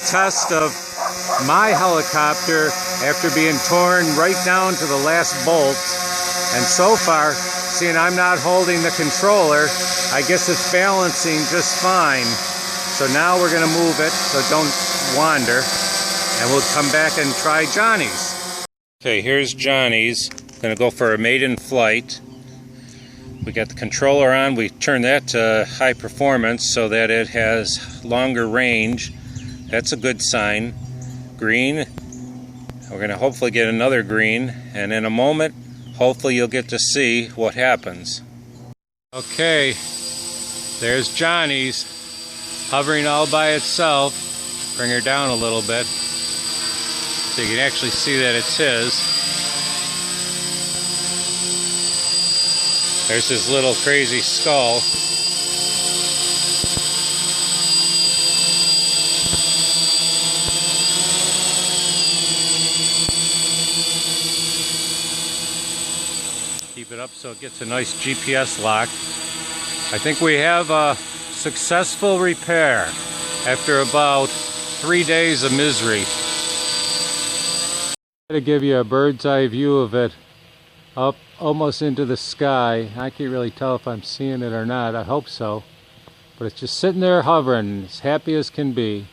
Test of my helicopter after being torn right down to the last bolt, and so far, seeing I'm not holding the controller, I guess it's balancing just fine. So now we're going to move it so don't wander, and we'll come back and try Johnny's. Okay, here's Johnny's. Going to go for a maiden flight. We got the controller on. We turned that to high performance so that it has longer range. That's a good sign. Green. We're going to hopefully get another green, and in a moment hopefully you'll get to see what happens. Okay, there's Johnny's hovering all by itself. Bring her down a little bit so you can actually see that it's his. There's his little crazy skull. Keep it up so it gets a nice GPS lock. I think we have a successful repair after about 3 days of misery. I'm going to give you a bird's eye view of it up almost into the sky. I can't really tell if I'm seeing it or not. I hope so. But it's just sitting there hovering, as happy as can be.